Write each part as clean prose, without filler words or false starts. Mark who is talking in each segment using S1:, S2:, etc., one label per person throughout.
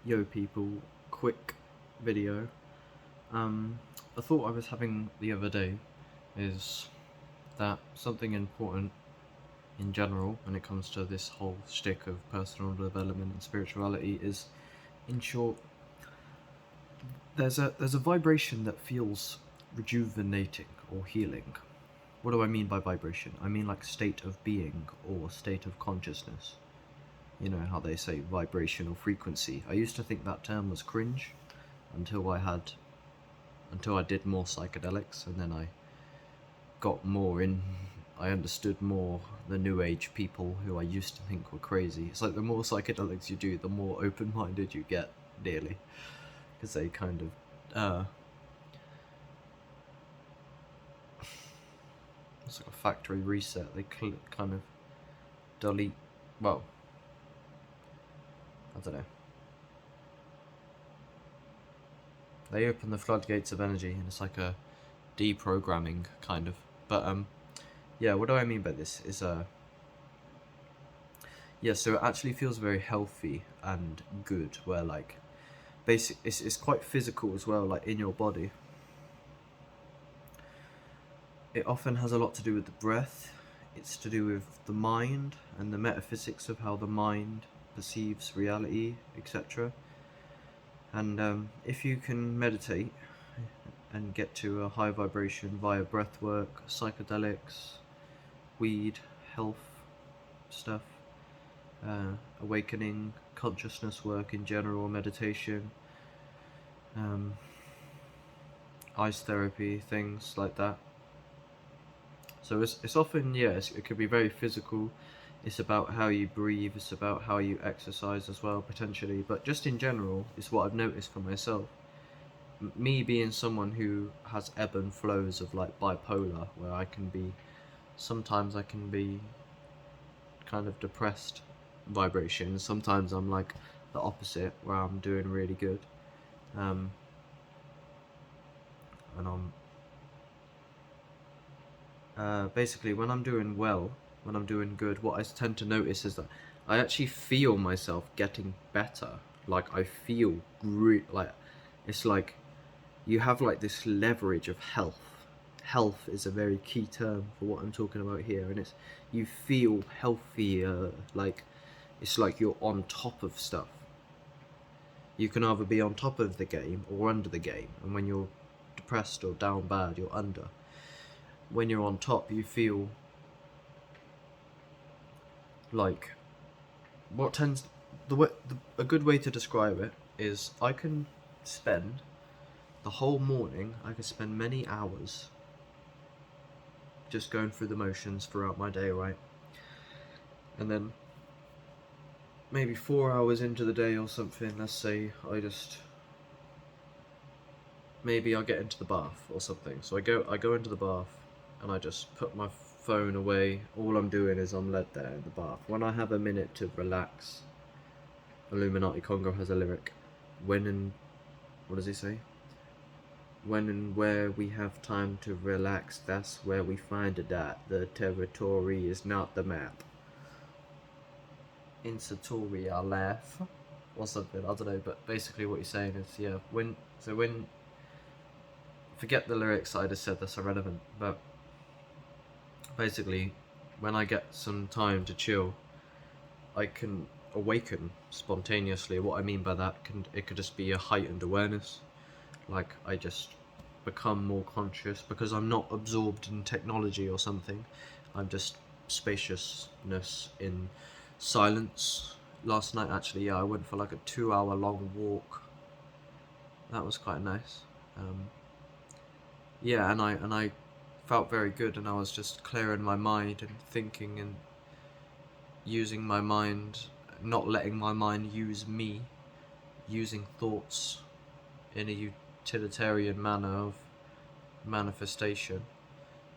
S1: Yo people, quick video. A thought I was having the other day is that something important in general when it comes to this whole shtick of personal development and spirituality is, in short, there's a vibration that feels rejuvenating or healing. What do I mean by vibration? I mean like state of being or state of consciousness. You know how they say vibration or frequency. I used to think that term was cringe until I did more psychedelics, and then I got more in. I understood more the new age people who I used to think were crazy. It's like the more psychedelics you do, the more open-minded you get, nearly, because they kind of it's like a factory reset. They kind of delete. Well, I don't know. They open the floodgates of energy, and it's like a deprogramming kind of. But yeah. What do I mean by this? Is yeah. So it actually feels very healthy and good. Where like, it's quite physical as well. Like in your body. It often has a lot to do with the breath. It's to do with the mind and the metaphysics of how the mind perceives reality, etc. And if you can meditate and get to a high vibration via breath work, psychedelics, weed, health stuff, awakening, consciousness work in general, meditation, ice therapy, things like that. So it's often, yes, it could be very physical. It's about how you breathe, it's about how you exercise as well, potentially. But just in general, it's what I've noticed for myself. Me being someone who has ebb and flows of like bipolar, where sometimes I can be kind of depressed vibration, sometimes I'm like the opposite, where I'm doing really good. And I'm basically, when I'm doing well, when I'm doing good, what I tend to notice is that I actually feel myself getting better. Like I feel like it's like you have like this leverage of health. Health is a very key term for what I'm talking about here, and it's you feel healthier. Like it's like you're on top of stuff. You can either be on top of the game or under the game, and when you're depressed or down bad, you're under. When you're on top, you feel like what tends a good way to describe it is I can spend the whole morning. I can spend many hours just going through the motions throughout my day, right? And then maybe 4 hours into the day or something, let's say maybe I'll get into the bath or something. So I go into the bath and I just put my phone away. All I'm doing is I'm led there in the bath. When I have a minute to relax, Illuminati Congo has a lyric. What does he say? When and where we have time to relax, that's where we find it at. The territory is not the map. In Satori, I laugh. Or something, I don't know, but basically what he's saying is, yeah, forget the lyrics I just said, that's irrelevant, but basically, when I get some time to chill, I can awaken spontaneously. What I mean by that, it could just be a heightened awareness. Like, I just become more conscious because I'm not absorbed in technology or something. I'm just spaciousness in silence. Last night, actually, yeah, I went for like a 2 hour long walk. That was quite nice. Yeah, and I felt very good, and I was just clearing my mind and thinking and using my mind, not letting my mind use me, using thoughts in a utilitarian manner of manifestation,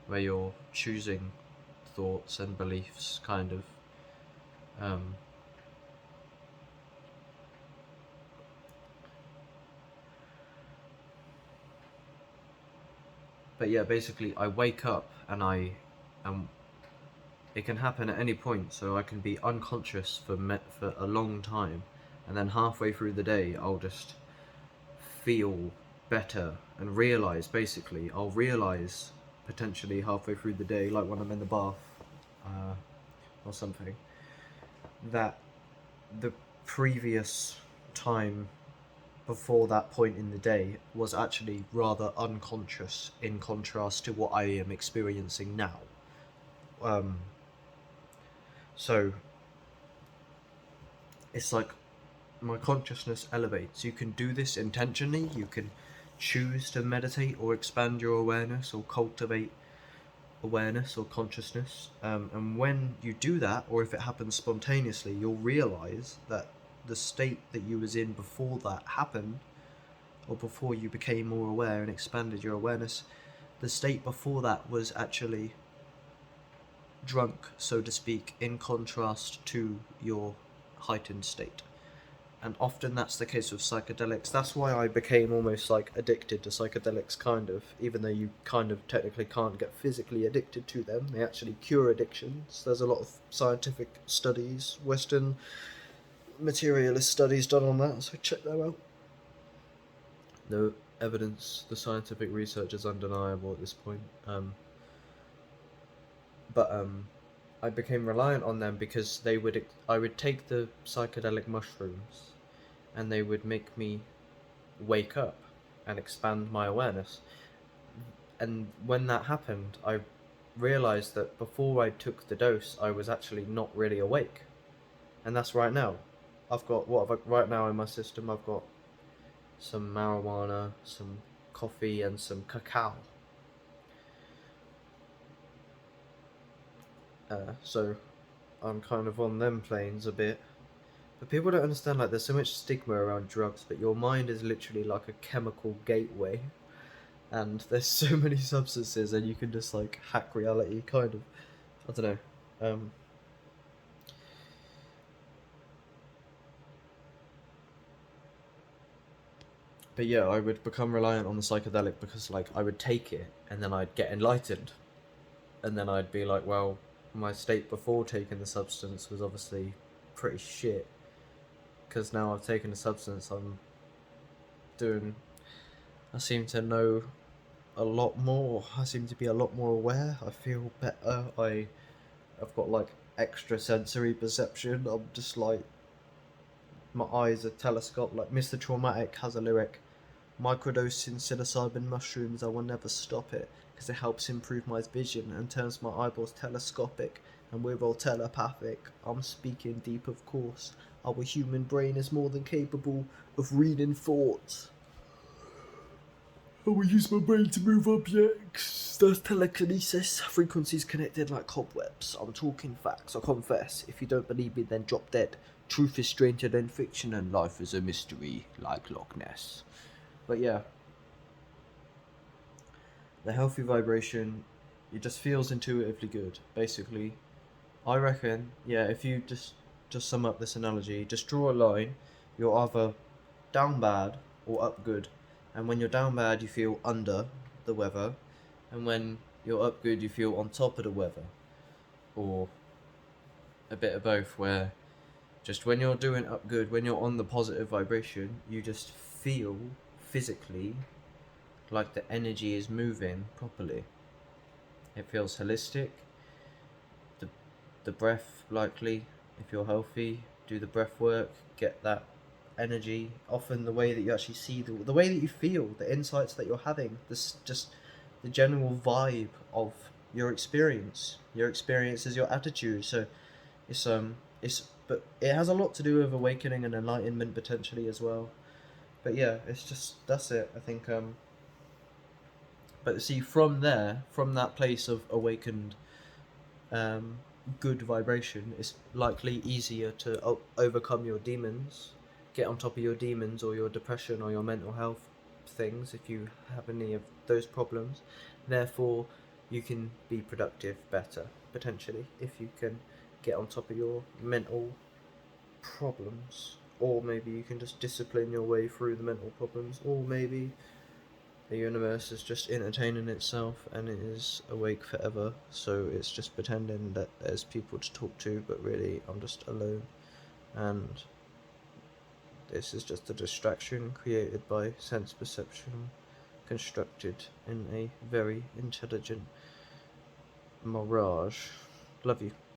S1: where you're choosing thoughts and beliefs, kind of. But yeah, basically, I wake up and it can happen at any point, so I can be unconscious for a long time, and then halfway through the day I'll just feel better and realize, basically I'll realize potentially halfway through the day, like when I'm in the bath or something, that the previous time before that point in the day was actually rather unconscious in contrast to what I am experiencing now. So it's like my consciousness elevates. You can do this intentionally. You can choose to meditate or expand your awareness or cultivate awareness or consciousness. And when you do that, or if it happens spontaneously, you'll realize that the state that you was in before that happened, or before you became more aware and expanded your awareness, the state before that was actually drunk, so to speak, in contrast to your heightened state. And often that's the case with psychedelics. That's why I became almost like addicted to psychedelics, kind of, even though you kind of technically can't get physically addicted to them. They actually cure addictions. There's a lot of scientific studies, Western materialist studies done on that, so check them out. The evidence, the scientific research is undeniable at this point. But I became reliant on them because I would take the psychedelic mushrooms and they would make me wake up and expand my awareness. And when that happened, I realized that before I took the dose, I was actually not really awake. And that's right now. I've got, right now in my system, I've got some marijuana, some coffee, and some cacao. So I'm kind of on them planes a bit. But people don't understand, like, there's so much stigma around drugs, but your mind is literally like a chemical gateway. And there's so many substances, and you can just, like, hack reality, kind of. I don't know. But yeah, I would become reliant on the psychedelic because, like, I would take it, and then I'd get enlightened. And then I'd be like, well, my state before taking the substance was obviously pretty shit. Because now I've taken the substance, I seem to know a lot more. I seem to be a lot more aware. I feel better. I've got, like, extra sensory perception. I'm just like, my eyes are telescope. Like, Mr. Traumatic has a lyric: microdosing psilocybin mushrooms, I will never stop it, because it helps improve my vision and turns my eyeballs telescopic, and we're all telepathic. I'm speaking deep, of course. Our human brain is more than capable of reading thoughts. I will use my brain to move objects. That's telekinesis. Frequencies connected like cobwebs. I'm talking facts, I confess. If you don't believe me, then drop dead. Truth is stranger than fiction, and life is a mystery like Loch Ness. But yeah, the healthy vibration, it just feels intuitively good. Basically, I reckon, yeah, if you just sum up this analogy, just draw a line. You're either down bad or up good. And when you're down bad, you feel under the weather. And when you're up good, you feel on top of the weather. Or a bit of both, where just when you're doing up good, when you're on the positive vibration, you just feel physically like the energy is moving properly. It feels holistic. The breath, likely, if you're healthy, do the breath work, get that energy. Often the way that you actually see, the way that you feel, the insights that you're having, this just the general vibe of your experience. Your experience is your attitude. So but it has a lot to do with awakening and enlightenment potentially as well. But yeah, it's just, that's it, I think. But see, from there, from that place of awakened good vibration, it's likely easier to overcome your demons, get on top of your demons or your depression or your mental health things if you have any of those problems. Therefore, you can be productive better, potentially, if you can get on top of your mental problems. Or maybe you can just discipline your way through the mental problems, or maybe the universe is just entertaining itself and it is awake forever, so it's just pretending that there's people to talk to, but really I'm just alone. And This is just a distraction created by sense perception, constructed in a very intelligent mirage. Love you.